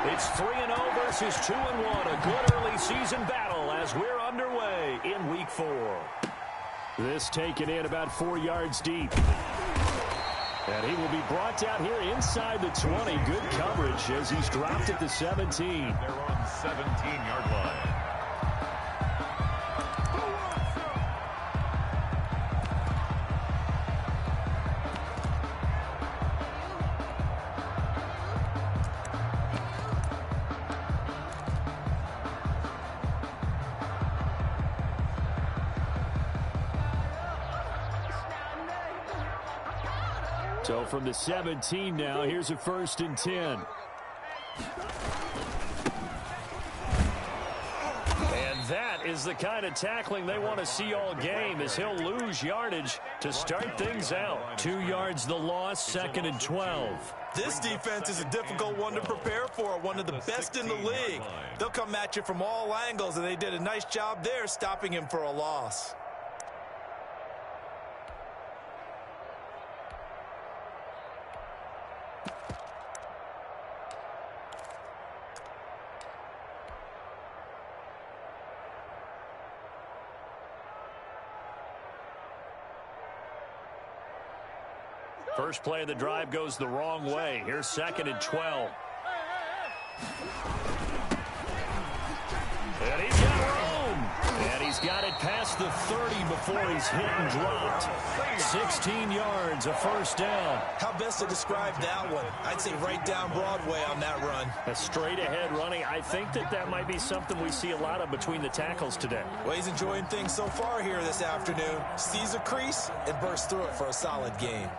It's 3-0 versus 2-1. A good early season battle as we're underway in Week 4. This taken in about 4 yards deep. And he will be brought down here inside the 20. Good coverage as he's dropped at the 17. They're on 17-yard line. So from the 17 now, here's a 1st and 10. And that is the kind of tackling they want to see all game as he'll lose yardage to start things out. 2 yards the loss, 2nd and 12. This defense is a difficult one to prepare for, one of the best in the league. They'll come at you from all angles, and they did a nice job there stopping him for a loss. First play of the drive goes the wrong way. Here's 2nd and 12. And he's got room. And he's got it past the 30 before he's hit and dropped. 16 yards, a 1st down. How best to describe that one? I'd say right down Broadway on that run. A straight-ahead running. I think that might be something we see a lot of between the tackles today. Well, he's enjoying things so far here this afternoon. Sees a crease and bursts through it for a solid gain.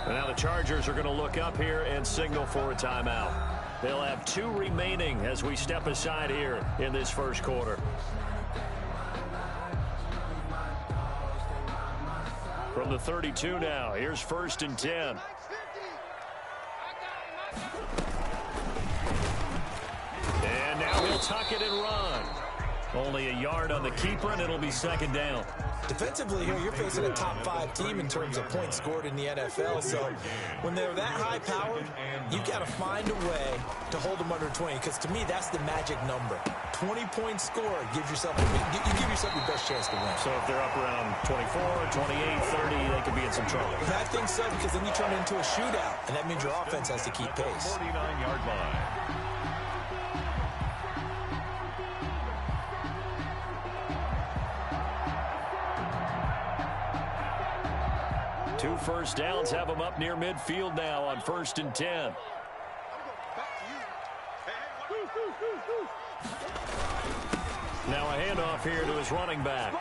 Now the Chargers are going to look up here and signal for a timeout. They'll have 2 remaining as we step aside here in this 1st quarter. From the 32 now, here's 1st and 10. And now he'll tuck it and run. Only a yard on the keeper, and it'll be 2nd down. Defensively here, you're facing a top-5 team in terms of points scored in the NFL. So when they're that high-powered, you've got to find a way to hold them under 20. Because to me, that's the magic number. 20-point score gives yourself you give yourself your best chance to win. So if they're up around 24, 28, 30, they could be in some trouble. I think so, because then you turn it into a shootout, and that means your offense has to keep pace. 49-yard line. 2 1st downs have them up near midfield now on 1st and 10. Now a handoff here to his running back.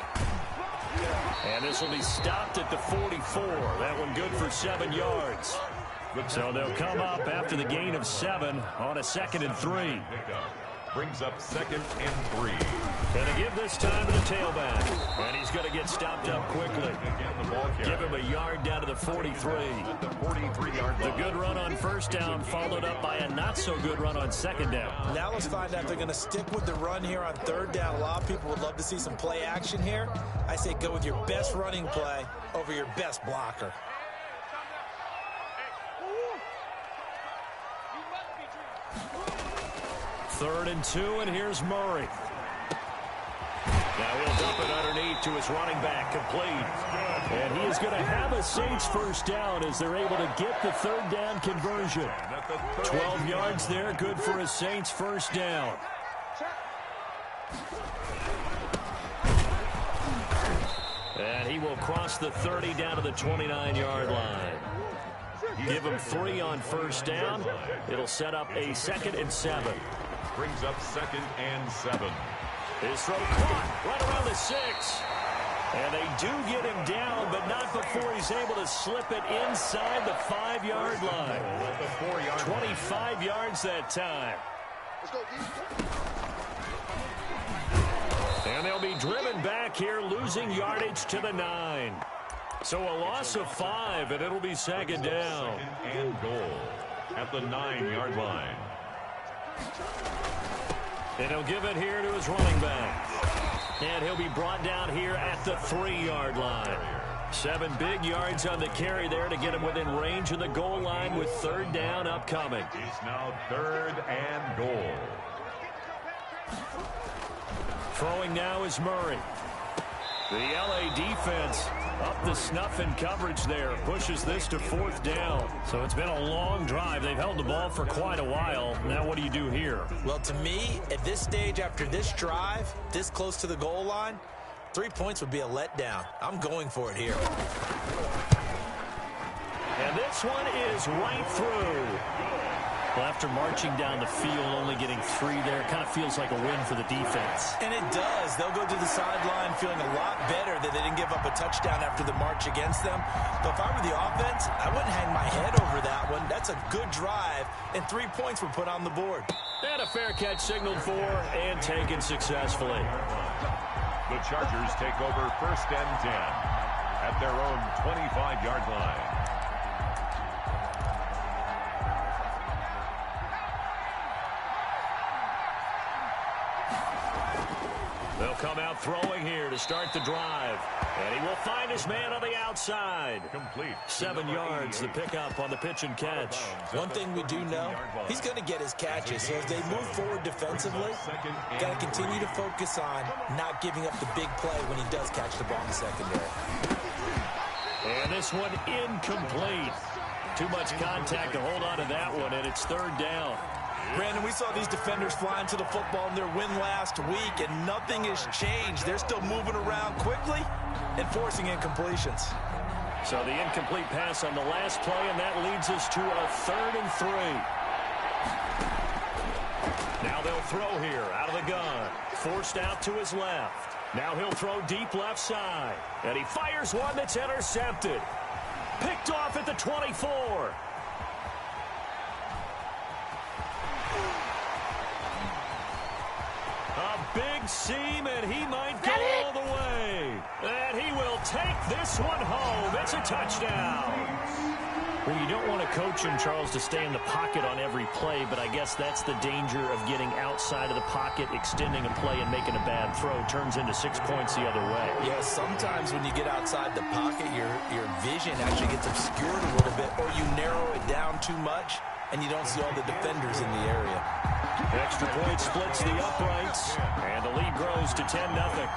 And this will be stopped at the 44. That one good for 7 yards. So they'll come up after the gain of 7 on a 2nd and 3. Brings up 2nd and 3. Going to give this time to the tailback. And he's going to get stopped up quickly. Give him a yard down to the 43. The good run on 1st down followed up by a not-so-good run on 2nd down. Now let's find out if they're going to stick with the run here on 3rd down. A lot of people would love to see some play action here. I say go with your best running play over your best blocker. Third and 2, and here's Murray. Now he'll dump it underneath to his running back, complete. And he is going to have a Saints 1st down as they're able to get the 3rd down conversion. 12 yards there, good for a Saints 1st down. And he will cross the 30 down to the 29-yard line. Give him 3 on 1st down. It'll set up a 2nd and 7. Brings up 2nd and 7. His throw caught right around the 6. And they do get him down, but not before he's able to slip it inside the 5-yard line. 25 yards that time. And they'll be driven back here, losing yardage to the 9. So a loss of 5, and it'll be 2nd down. 2nd and goal at the 9-yard line. And he'll give it here to his running back. And he'll be brought down here at the 3-yard line. 7 big yards on the carry there to get him within range of the goal line with 3rd down upcoming. It's now 3rd and goal. Throwing now is Murray. The LA defense up the snuff in coverage there. Pushes this to 4th down. So it's been a long drive. They've held the ball for quite a while. Now what do you do here? Well, to me, at this stage after this drive, this close to the goal line, 3 points would be a letdown. I'm going for it here. And this one is right through. Well, after marching down the field, only getting 3 there, it kind of feels like a win for the defense. And it does. They'll go to the sideline feeling a lot better that they didn't give up a touchdown after the march against them. But if I were the offense, I wouldn't hang my head over that one. That's a good drive, and 3 points were put on the board. And a fair catch signaled for and taken successfully. The Chargers take over 1st and 10 at their own 25-yard line. They'll come out throwing here to start the drive. And he will find his man on the outside. Complete. 7 yards, the pickup on the pitch and catch. One thing we do know, he's going to get his catches. So as they move forward defensively, got to continue to focus on not giving up the big play when he does catch the ball in the secondary. And this one incomplete. Too much contact to hold on to that one, and it's 3rd down. Brandon, we saw these defenders flying to the football in their win last week, and nothing has changed. They're still moving around quickly and forcing incompletions. So the incomplete pass on the last play, and that leads us to a 3rd and 3. Now they'll throw here out of the gun. Forced out to his left. Now he'll throw deep left side. And he fires one that's intercepted. Picked off at the 24. A big seam, and he might go all the way. And he will take this one home. It's a touchdown. Well, you don't want to coach him, Charles, to stay in the pocket on every play, but I guess that's the danger of getting outside of the pocket, extending a play, and making a bad throw. Turns into 6 points the other way. Yeah, sometimes when you get outside the pocket, your vision actually gets obscured a little bit, or you narrow it down too much, and you don't see all the defenders in the area. Extra point splits the uprights, and the lead grows to 10-0.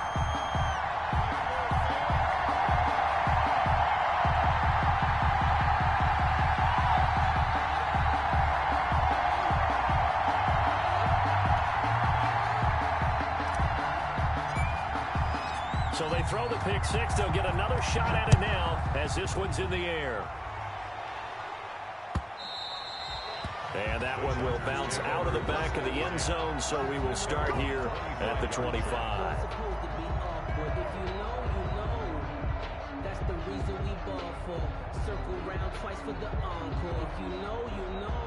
So they throw the pick six. They'll get another shot at it now as this one's in the air. And that one will bounce out of the back of the end zone, so we will start here at the 25. That's the reason we ball for. Circle round twice for the encore. If you know, you know.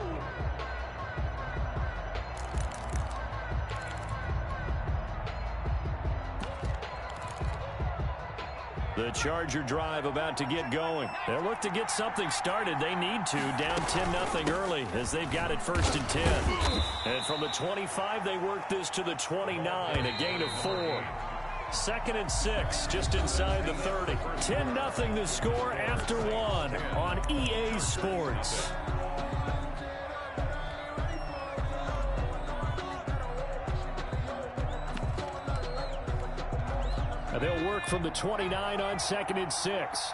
The Charger drive about to get going. They'll look to get something started. They need to. Down 10-0 early as they've got it 1st and 10. And from the 25, they work this to the 29, a gain of 4. 2nd and 6, just inside the 30. 10-0 the score after 1 on EA Sports. They'll work from the 29 on 2nd and 6.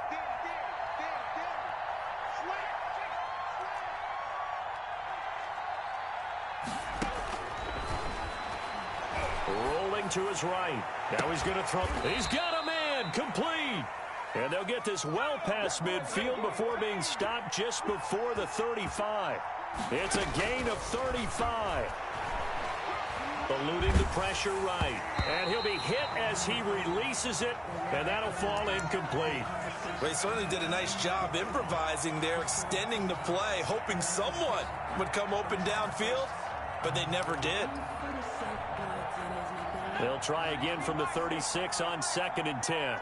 Rolling to his right. Now he's going to throw. He's got a man. Complete. And they'll get this well past midfield before being stopped just before the 35. It's a gain of 35. Eluding the pressure right. And he'll be hit as he releases it, and that'll fall incomplete. Well, he certainly did a nice job improvising there, extending the play, hoping someone would come open downfield, but they never did. They'll try again from the 36 on 2nd and 10.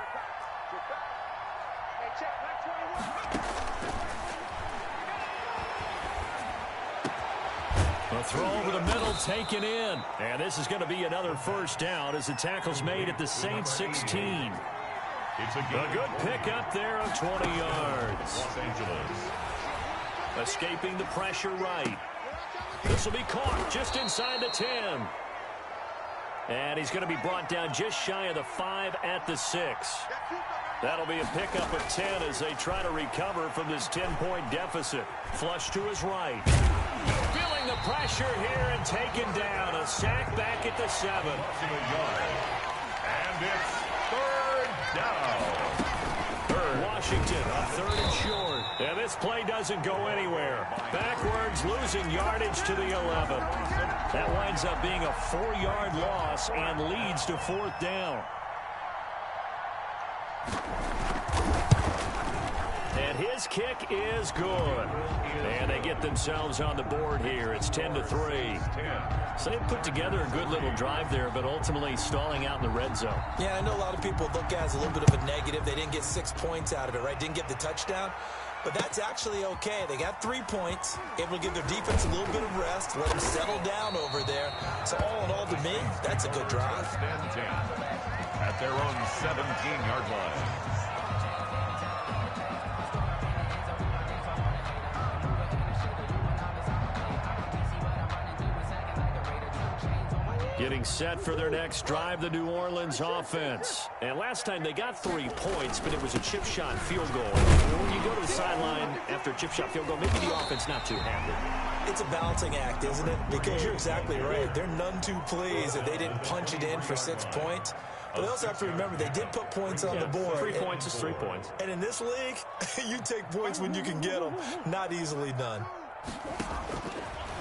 throw over the middle, taken in. And this is going to be another first down as the tackle's made at the Saints 16. It's a good pickup there of 20 yards. Los Angeles. Escaping the pressure right. This will be caught just inside the 10. And he's going to be brought down just shy of the 5 at the 6. That'll be a pickup of 10 as they try to recover from this 10-point deficit. Flush to his right. Feeling the pressure here and taken down. A sack back at the 7. And it's third down. Washington on 3rd and short. And this play doesn't go anywhere. Backwards, losing yardage to the 11. That winds up being a 4-yard loss and leads to 4th down. And his kick is good. And they get themselves on the board here. It's 10-3. So they put together a good little drive there, but ultimately stalling out in the red zone. Yeah, I know a lot of people look at it as a little bit of a negative. They didn't get 6 points out of it, right? Didn't get the touchdown. But that's actually okay. They got 3 points, able to give their defense a little bit of rest, let them settle down over there. So all in all, to me, that's a good drive. At their own 17-yard line. Getting set for their next drive, the New Orleans offense. And last time they got 3 points, but it was a chip shot field goal. When you go to the sideline after a chip shot field goal, maybe the offense not too happy. It's a balancing act, isn't it? Because you're exactly right. They're none too pleased that they didn't punch it in for 6 points. But they also have to remember they did put points on the board. 3 points is 3 points. And in this league, you take points when you can get them. Not easily done.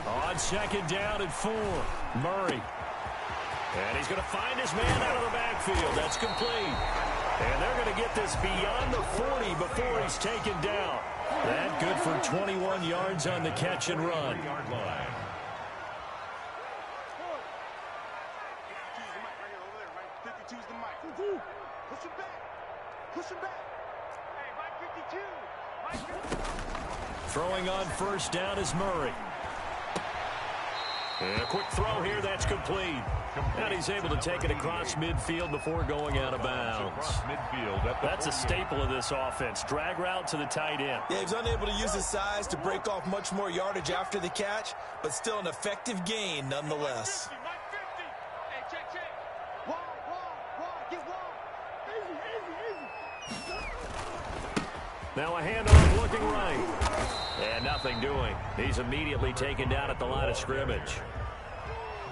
On 2nd down and 4, Murray. And he's going to find his man out of the backfield. That's complete. And they're going to get this beyond the 40 before he's taken down. That good for 21 yards on the catch and run. Throwing on 1st down is Murray. And a quick throw here, that's complete. And he's able to take it across midfield before going out of bounds. That's a staple of this offense. Drag route to the tight end. Yeah, he's unable to use his size to break off much more yardage after the catch, but still an effective gain nonetheless. Now a handoff looking right. And nothing doing. He's immediately taken down at the line of scrimmage.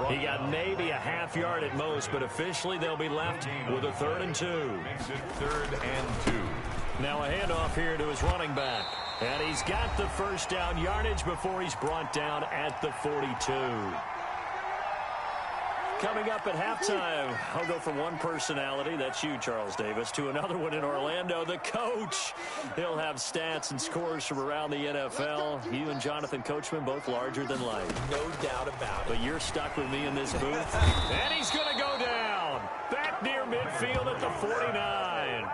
He got maybe a half yard at most, but officially they'll be left with a 3rd and 2. Makes it 3rd and 2. Now a handoff here to his running back. And he's got the 1st down yardage before he's brought down at the 42. Coming up at halftime, I'll go from one personality, that's you, Charles Davis, to another one in Orlando, the coach. He'll have stats and scores from around the NFL. You and Jonathan Coachman, both larger than life. No doubt about it. But you're stuck with me in this booth. And he's going to go down. Back near midfield at the 49.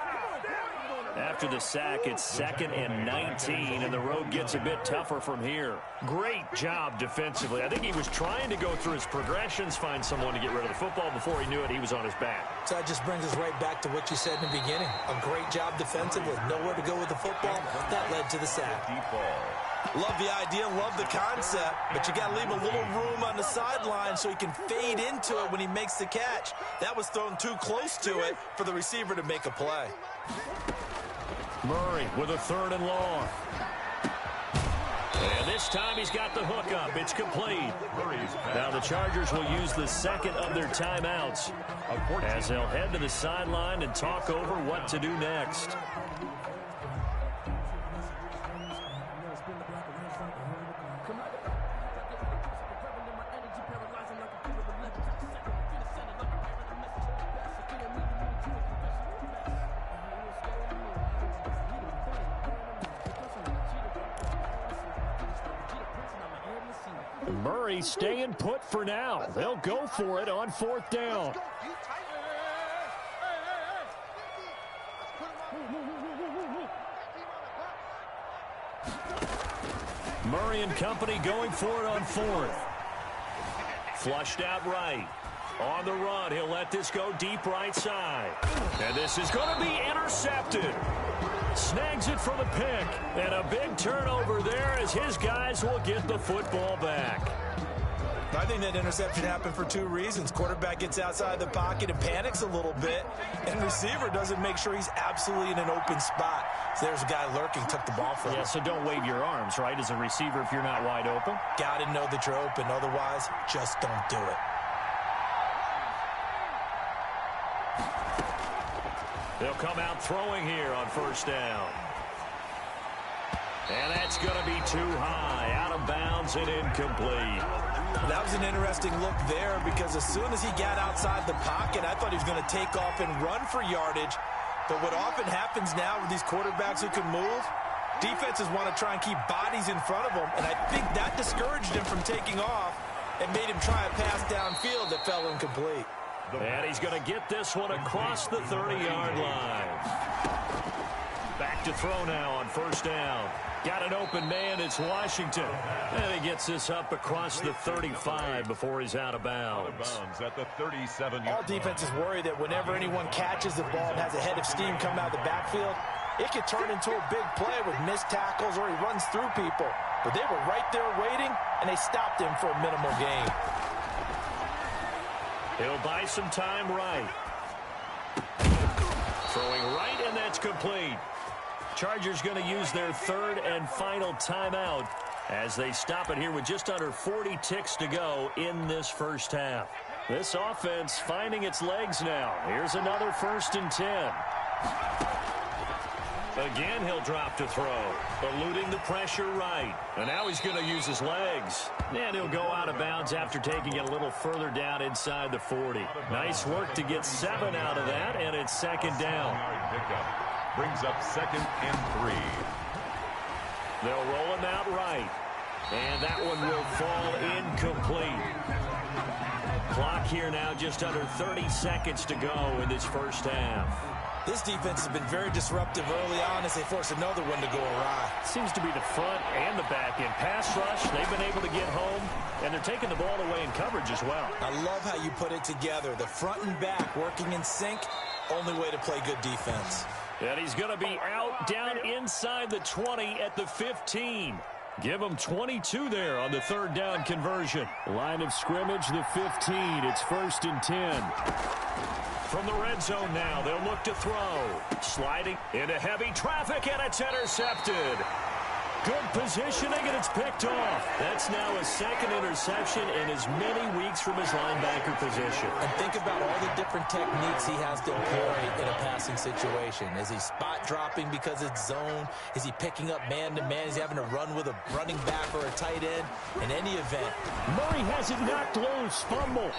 After the sack, it's 2nd and 19, and the road gets a bit tougher from here. Great job defensively. I think he was trying to go through his progressions, find someone to get rid of the football. Before he knew it, he was on his back. So that just brings us right back to what you said in the beginning. A great job defensively. Nowhere to go with the football. That led to the sack. Love the idea, love the concept, but you got to leave a little room on the sideline so he can fade into it when he makes the catch. That was thrown too close to it for the receiver to make a play. Murray with a 3rd and long. And this time he's got the hook up. It's complete. Now the Chargers will use the 2nd of their timeouts as they'll head to the sideline and talk over what to do next. Murray staying put for now. They'll go for it on 4th down. Murray and company going for it on 4th. Flushed out right. On the run, he'll let this go deep right side. And this is going to be intercepted. Snags it for the pick. And a big turnover there as his guys will get the football back. I think that interception happened for two reasons. Quarterback gets outside the pocket and panics a little bit, and receiver doesn't make sure he's absolutely in an open spot. So there's a guy lurking, took the ball from him. Yeah, so don't wave your arms, right, as a receiver if you're not wide open. Got to know that you're open. Otherwise, just don't do it. They'll come out throwing here on first down. And that's going to be too high, out of bounds and incomplete. That was an interesting look there because as soon as he got outside the pocket, I thought he was going to take off and run for yardage. But what often happens now with these quarterbacks who can move, defenses want to try and keep bodies in front of them, and I think that discouraged him from taking off and made him try a pass downfield that fell incomplete. And he's going to get this one across the 30-yard line. Back to throw now on first down. Got an open man, it's Washington. And he gets this up across the 35 before he's out of bounds. At the 37-yard All defenses worry that whenever anyone catches the ball and has a head of steam come out of the backfield, it could turn into a big play with missed tackles or he runs through people. But they were right there waiting, and they stopped him for a minimal gain. He'll buy some time right. Throwing right, and that's complete. Chargers going to use their third and final timeout as they stop it here with just under 40 ticks to go in this first half. This offense finding its legs now. Here's another 1st and 10. Again, he'll drop to throw, eluding the pressure right. And now he's going to use his legs. And he'll go out of bounds after taking it a little further down inside the 40. Nice work to get 7 out of that, and it's second down. brings up 2nd and 3. They'll roll him out right. And that one will fall incomplete. Clock here now just under 30 seconds to go in this first half. This defense has been very disruptive early on as they force another one to go awry. Seems to be the front and the back end. Pass rush, they've been able to get home, and they're taking the ball away in coverage as well. I love how you put it together. The front and back working in sync, only way to play good defense. And he's going to be out down inside the 20 at the 15. Give him 22 there on the third down conversion. Line of scrimmage, the 15. It's 1st and 10. From the red zone now, they'll look to throw. Sliding into heavy traffic, and it's intercepted. Good positioning, and it's picked off. That's now his second interception in as many weeks from his linebacker position. And think about all the different techniques he has to employ in a passing situation. Is he spot dropping because it's zone? Is he picking up man-to-man? Is he having to run with a running back or a tight end? In any event, Murray has it knocked loose. Fumble.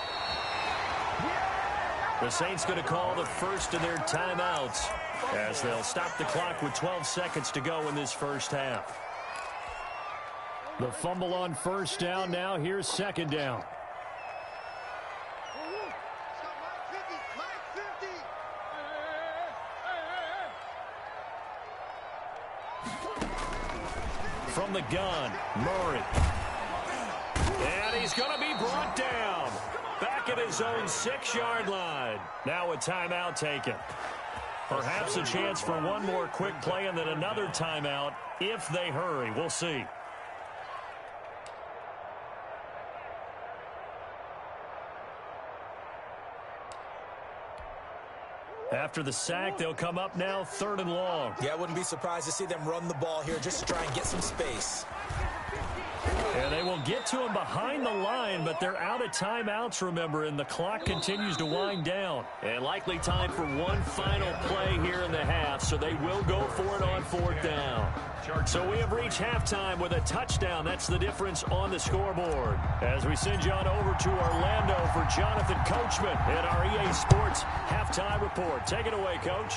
The Saints going to call the first of their timeouts as they'll stop the clock with 12 seconds to go in this first half. The fumble on first down now. Here's second down. From the gun, Murray. And he's going to be brought down. Back at his own 6-yard line. Now a timeout taken. Perhaps a chance for one more quick play and then another timeout if they hurry. We'll see. After the sack, they'll come up now 3rd and long. yeah, I wouldn't be surprised to see them run the ball here just to try and get some space. And they will get to him behind the line, but they're out of timeouts, remember, and the clock continues to wind down. And likely time for one final play here in the half, so they will go for it on 4th down. So we have reached halftime with a touchdown. That's the difference on the scoreboard. As we send you on over to Orlando for Jonathan Coachman at our EA Sports Halftime Report. Take it away, Coach.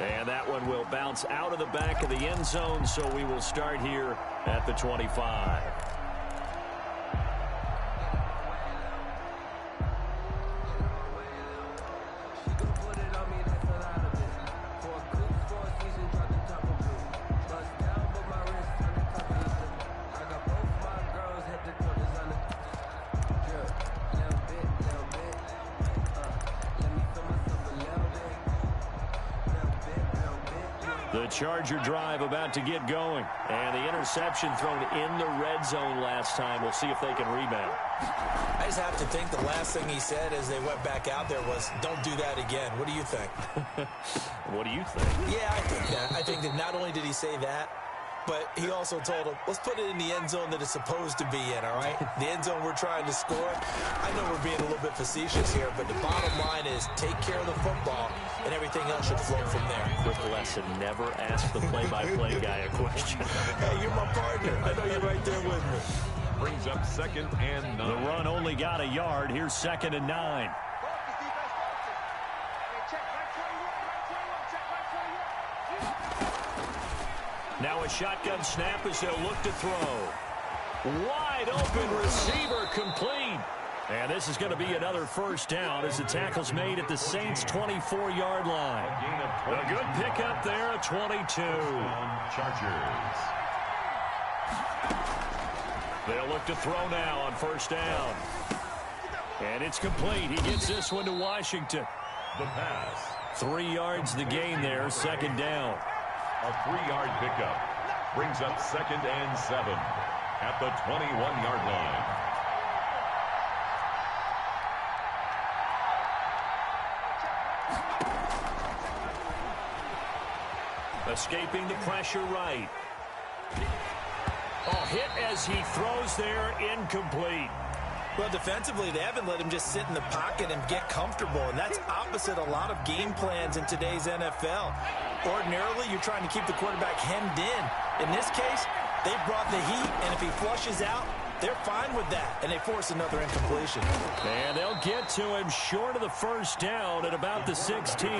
And that one will bounce out of the back of the end zone, so we will start here at the 25. The Charger drive about to get going. And the interception thrown in the red zone last time. We'll see if they can rebound. I just have to think the last thing he said as they went back out there was, don't do that again. What do you think? What do you think? Yeah, I think that. I think that not only did he say that, but he also told him, let's put it in the end zone that it's supposed to be in, all right? The end zone we're trying to score. I know we're being a little bit facetious here, but the bottom line is take care of the football, and everything else should flow from there. Quick lesson, never ask the play-by-play guy a question. Hey, you're my partner. I know you're right there with me. Brings up 2nd and 9. The run only got a yard. Here's 2nd and 9. Now a shotgun snap as they'll look to throw. Wide open receiver complete. And this is going to be another first down as the tackle's made at the Saints' 24-yard line. A good pickup there, a 22. Chargers. They'll look to throw now on first down. And it's complete. He gets this one to Washington. The pass. 3 yards the gain there, 2nd down. A 3-yard pickup. Brings up 2nd and 7 at the 21-yard line. Escaping the pressure right. Oh, hit as he throws there, incomplete. Well, defensively, they haven't let him just sit in the pocket and get comfortable, and that's opposite a lot of game plans in today's NFL. Ordinarily, you're trying to keep the quarterback hemmed in. In this case, they brought the heat, and if he flushes out, they're fine with that, and they force another incompletion. And they'll get to him short of the first down at about the 16.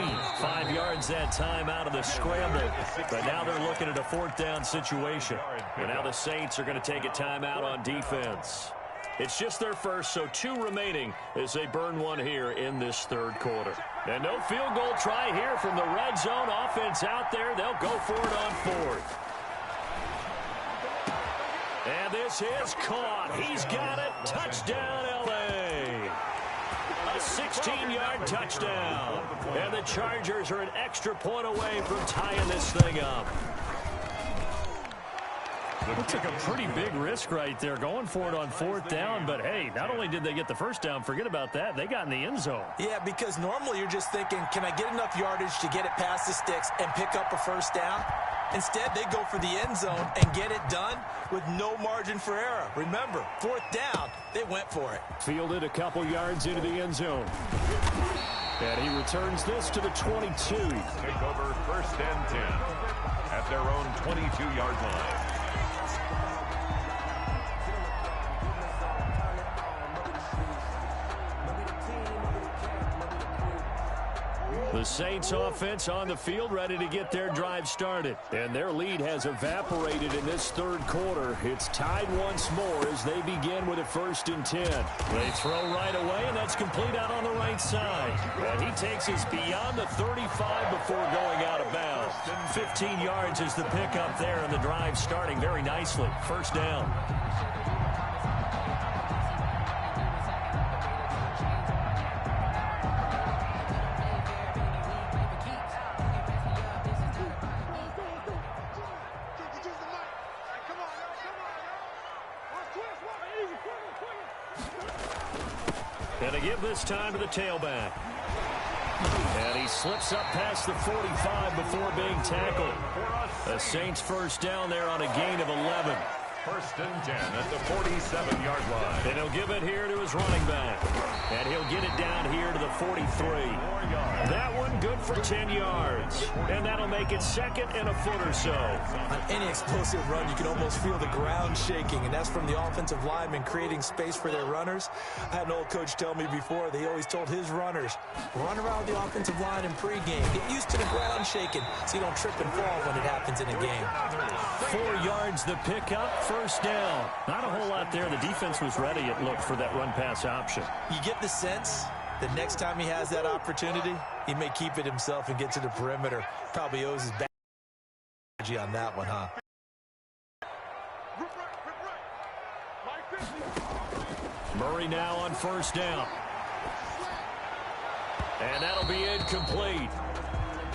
5 yards that time out of the scramble. But now they're looking at a 4th down situation. And now the Saints are going to take a timeout on defense. It's just their first, so 2 remaining as they burn one here in this 3rd quarter. And no field goal try here from the red zone. Offense out there. They'll go for it on 4th. And this is caught. He's got it. Touchdown, L.A. A 16-yard touchdown. And the Chargers are an extra point away from tying this thing up. It took a pretty big risk right there going for it on 4th down. But, hey, not only did they get the first down, forget about that, they got in the end zone. Yeah, because normally you're just thinking, can I get enough yardage to get it past the sticks and pick up a first down? Instead, they go for the end zone and get it done with no margin for error. Remember, 4th down, they went for it. Fielded a couple yards into the end zone. And he returns this to the 22. Take over 1st and 10 at their own 22-yard line. The Saints offense on the field ready to get their drive started. And their lead has evaporated in this 3rd quarter. It's tied once more as they begin with a 1st and 10. They throw right away, and that's complete out on the right side. And he takes us beyond the 35 before going out of bounds. 15 yards is the pickup there, and the drive starting very nicely. 1st down. And to give this time to the tailback. And he slips up past the 45 before being tackled. The Saints 1st down there on a gain of 11. 1st and 10 at the 47-yard line. And he'll give it here to his running back. And he'll get it down here to the 43. That one good for 10 yards. And that'll make it 2nd and a foot or so. On any explosive run, you can almost feel the ground shaking, and that's from the offensive linemen creating space for their runners. I had an old coach tell me before, they always told his runners, run around the offensive line in pregame. Get used to the ground shaking so you don't trip and fall when it happens in a game. 4 yards the pickup, 1st down. Not a whole lot there. The defense was ready, it looked, for that run-pass option. You get the sense that next time he has that opportunity, he may keep it himself and get to the perimeter. Probably owes his back on that one, huh? Murray now on 1st down. And that'll be incomplete.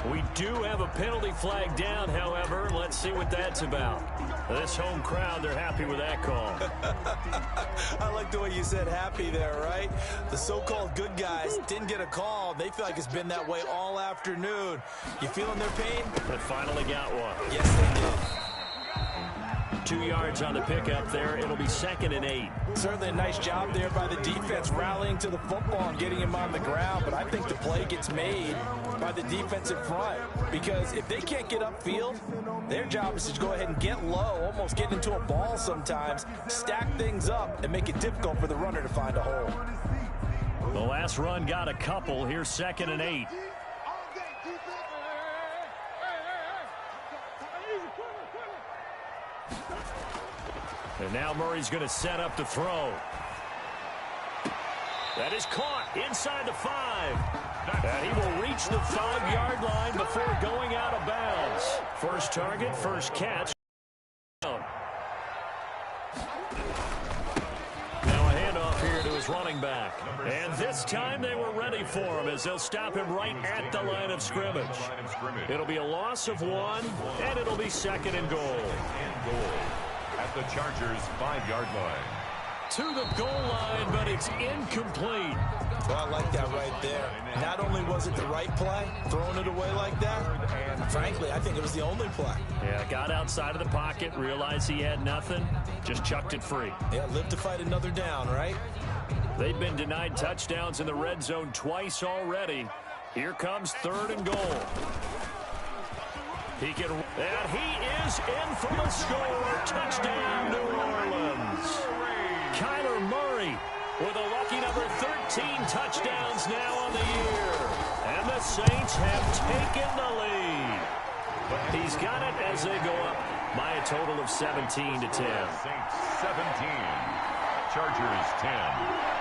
We do have a penalty flag down, however. Let's see what that's about. This home crowd, they're happy with that call. I like the way you said happy there, right? The so-called good guys didn't get a call. They feel like it's been that way all afternoon. You feeling their pain? They finally got one. Yes, they did. 2 yards on the pickup there. It'll be 2nd and 8. Certainly a nice job there by the defense rallying to the football and getting him on the ground. But I think the play gets made by the defensive front. Because if they can't get upfield, their job is to go ahead and get low, almost get into a ball sometimes, stack things up, and make it difficult for the runner to find a hole. The last run got a couple. Here's 2nd and 8. And now Murray's going to set up to throw. That is caught inside the 5. And he will reach the 5-yard line before going out of bounds. First target, first catch. Now a handoff here to his running back. And this time they were ready for him as they'll stop him right at the line of scrimmage. It'll be a loss of 1, and it'll be 2nd and goal. At the Chargers' 5-yard line. To the goal line, but it's incomplete. Well, I like that right there. Not only was it the right play, throwing it away like that, and frankly, I think it was the only play. Yeah, got outside of the pocket, realized he had nothing, just chucked it free. Yeah, live to fight another down, right? They've been denied touchdowns in the red zone twice already. Here comes 3rd and goal. And he is in for the score. Touchdown, New Orleans. Kyler Murray with a lucky number 13 touchdowns now on the year. And the Saints have taken the lead. He's got it as they go up by a total of 17 to 10. Saints 17. Chargers 10.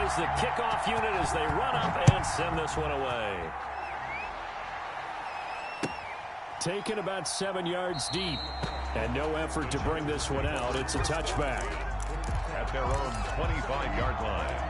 Is the kickoff unit as they run up and send this one away. Taken about 7 yards deep. And no effort to bring this one out. It's a touchback. At their own 25-yard line.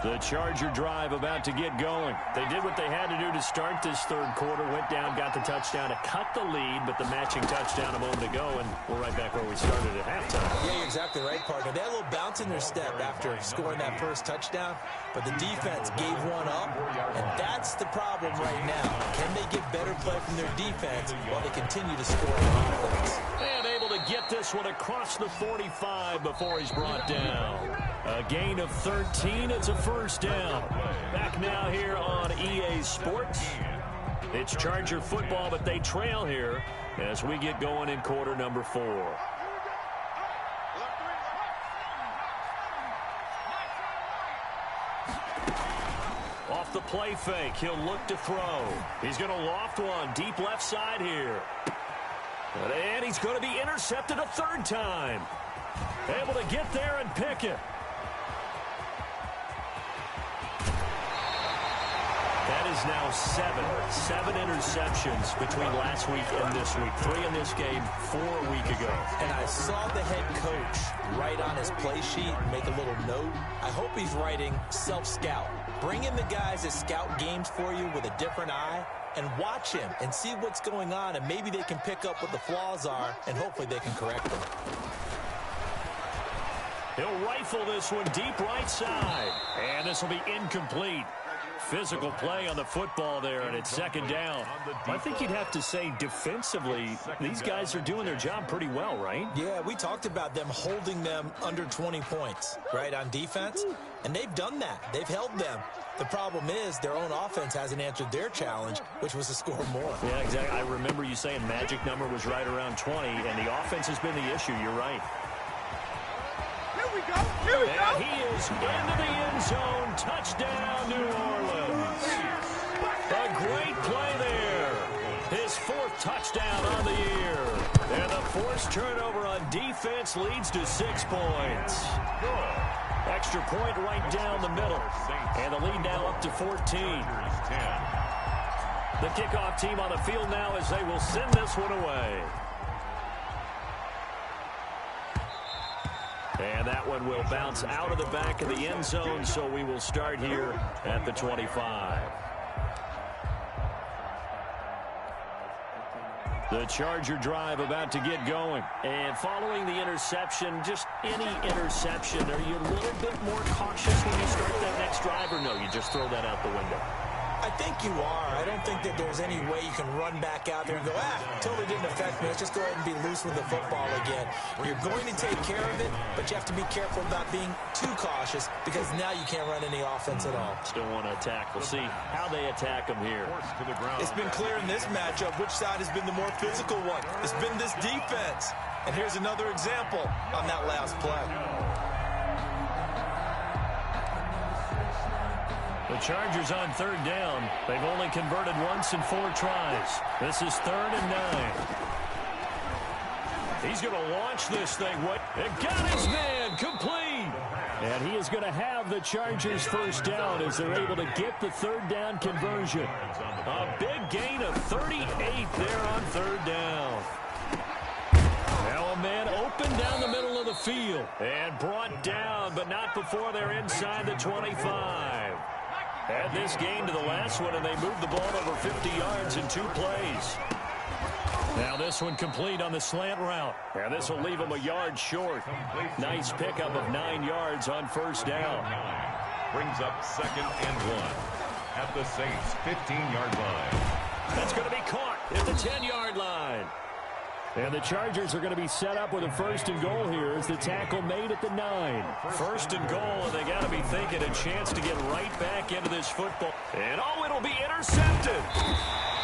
The Charger drive about to get going. They did what they had to do to start this third quarter. Went down, got the touchdown to cut the lead, but the matching touchdown a moment ago, and we're right back where we started at halftime. Yeah, you're exactly right, partner. They had a little bounce in their step after scoring that first touchdown, but the defense gave one up, and that's the problem right now. Can they get better play from their defense while they continue to score on offense? And able to get this one across the 45 before he's brought down. A gain of 13. It's a first down. Back now here on EA Sports. It's Charger football, but they trail here as we get going in quarter number 4. Off the play fake, he'll look to throw. He's going to loft one deep left side here. And he's going to be intercepted a 3rd time. Able to get there and pick it. That is now 7 interceptions between last week and this week. 3 in this game, 4 a week ago. And I saw the head coach write on his play sheet and make a little note. I hope he's writing self-scout. Bring in the guys that scout games for you with a different eye and watch him and see what's going on, and maybe they can pick up what the flaws are, and hopefully they can correct them. He'll rifle this one deep right side, and this will be incomplete. Physical play on the football there, and it's 2nd down. I think you'd have to say defensively, these guys are doing their job pretty well, right? Yeah, we talked about them holding them under 20 points, right, on defense, and they've done that. They've held them. The problem is their own offense hasn't answered their challenge, which was to score more. Yeah, exactly. I remember you saying magic number was right around 20, and the offense has been the issue. You're right. Here we go. Here we go. And he is into the end zone. Touchdown, New Orleans. A great play there. His 4th touchdown on the year. And the forced turnover on defense leads to 6 points. Extra point right down the middle. And the lead now up to 14. The kickoff team on the field now as they will send this one away. And that one will bounce out of the back of the end zone, so we will start here at the 25. The Charger drive about to get going. And following the interception, just any interception, are you a little bit more cautious when you start that next drive, or no, you just throw that out the window? I think you are. I don't think that there's any way you can run back out there and go, totally didn't affect me. Let's just go ahead and be loose with the football again. You're going to take care of it, but you have to be careful about being too cautious because now you can't run any offense at all. Still want to attack. We'll see how they attack them here. It's been clear in this matchup which side has been the more physical one. It's been this defense. And here's another example on that last play. The Chargers on third down. They've only converted once in 4 tries. This is 3rd and 9. He's going to launch this thing. It got his man complete. And he is going to have the Chargers first down as they're able to get the third down conversion. A big gain of 38 there on third down. Now a man open down the middle of the field and brought down, but not before they're inside the 25. Add this game to the last one, and they moved the ball over 50 yards in 2 plays. Now this one complete on the slant route. And this will leave him a yard short. Nice pickup of 9 yards on first down. Brings up 2nd and 1 at the Saints' 15-yard line. That's going to be caught at the 10-yard line. And the Chargers are going to be set up with a 1st and goal here as the tackle made at the 9. 1st and goal, and they got to be thinking a chance to get right back into this football. And it'll be intercepted.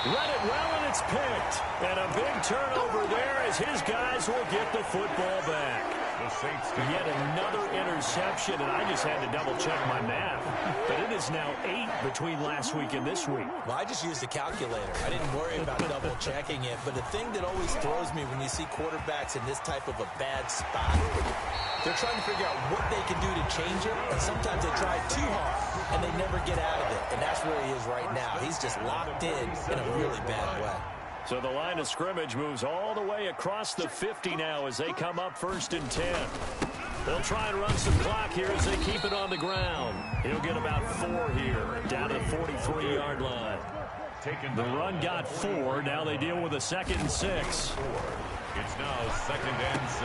Read it well, and it's picked. And a big turnover there as his guys will get the football back. The Saints Yet another interception, and I just had to double-check my math. But it is now 8 between last week and this week. Well, I just used a calculator. I didn't worry about double-checking it. But the thing that always throws me when you see quarterbacks in this type of a bad spot, they're trying to figure out what they can do to change it. And sometimes they try too hard, and they never get out of it. And that's where he is right now. He's just locked in a really bad way. So the line of scrimmage moves all the way across the 50 now as they come up 1st and 10. They'll try and run some clock here as they keep it on the ground. He'll get about 4 here, down to the 43-yard line. The run got 4. Now they deal with a 2nd and 6. It's now 2nd and 6.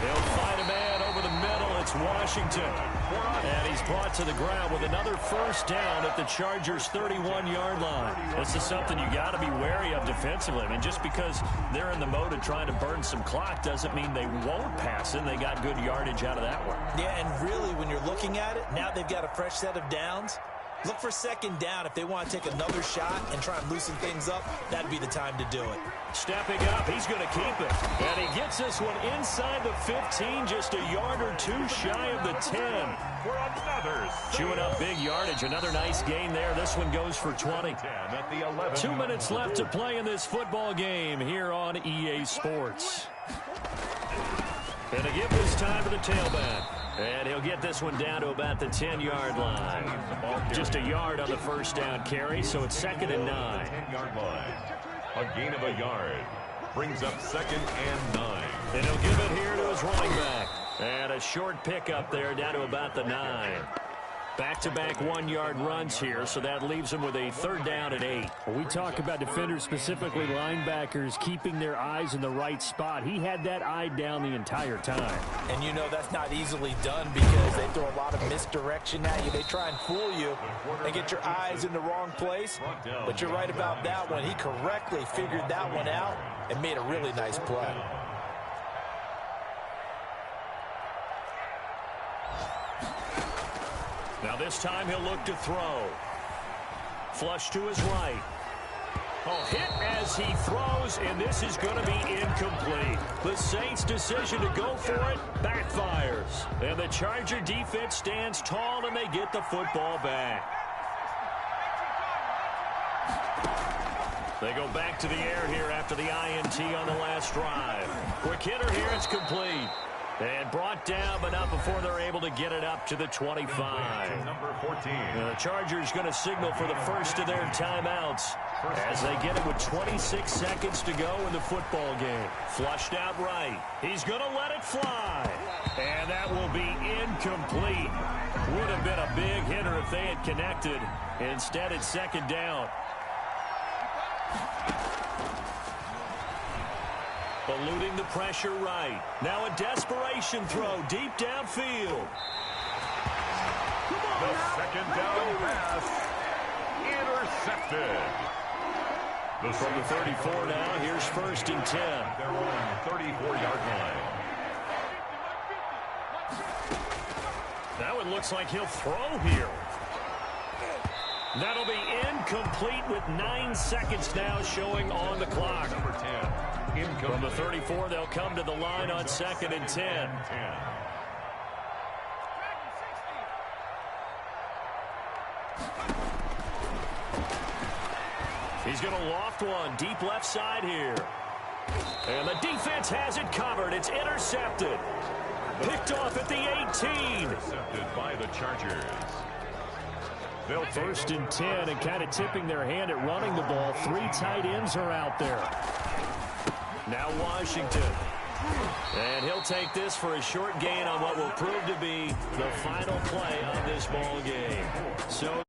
They'll find a man over the middle. It's Washington. And he's brought to the ground with another 1st down at the Chargers' 31-yard line. This is something you got to be wary of defensively. I mean, just because they're in the mode of trying to burn some clock doesn't mean they won't pass it. They got good yardage out of that one. Yeah, and really, when you're looking at it, now they've got a fresh set of downs. Look for 2nd down. If they want to take another shot and try and loosen things up, that'd be the time to do it. Stepping up, he's going to keep it. And he gets this one inside the 15, just a yard or 2 shy of the 10. For another Chewing up big yardage. Another nice gain there. This one goes for 20. at the 11. 2 minutes left to play in this football game here on EA Sports. And to give this time to the tailback. And he'll get this one down to about the 10-yard line. Just a yard on the 1st down carry, so it's 2nd and 9. 10-yard line. A gain of a yard. Brings up 2nd and 9. And he'll give it here to his running back. And a short pickup there down to about the 9. Back-to-back 1-yard runs here, so that leaves them with a 3rd down and 8. When we talk about defenders, specifically linebackers, keeping their eyes in the right spot, he had that eye down the entire time. And you know that's not easily done because they throw a lot of misdirection at you. They try and fool you and get your eyes in the wrong place. But you're right about that one. He correctly figured that one out and made a really nice play. Now this time he'll look to throw. Flush to his right. Oh, hit as he throws, and this is going to be incomplete. The Saints' decision to go for it backfires. And the Charger defense stands tall, and they get the football back. They go back to the air here after the INT on the last drive. Quick hitter here, it's complete. And brought down, but not before they're able to get it up to the 25. Number 14. The Chargers going to signal for the first of their timeouts as they get it with 26 seconds to go in the football game. Flushed out right. He's going to let it fly. And that will be incomplete. Would have been a big hitter if they had connected. Instead, it's second down. Eluding the pressure right. Now a desperation throw deep downfield. The second down pass intercepted. From the 34 now, here's first and 10. Their own 34-yard line. That one looks like he'll throw here. That'll be incomplete with 9 seconds now showing on the clock. Number 10. Incomplete. From the 34, they'll come to the line on second and 10. He's going to loft one deep left side here. And the defense has it covered. It's intercepted. Picked off at the 18. Intercepted by the Chargers. They'll first and 10 and kind of tipping their hand at running the ball. 3 tight ends are out there. Now Washington. And he'll take this for a short gain on what will prove to be the final play of this ball game. So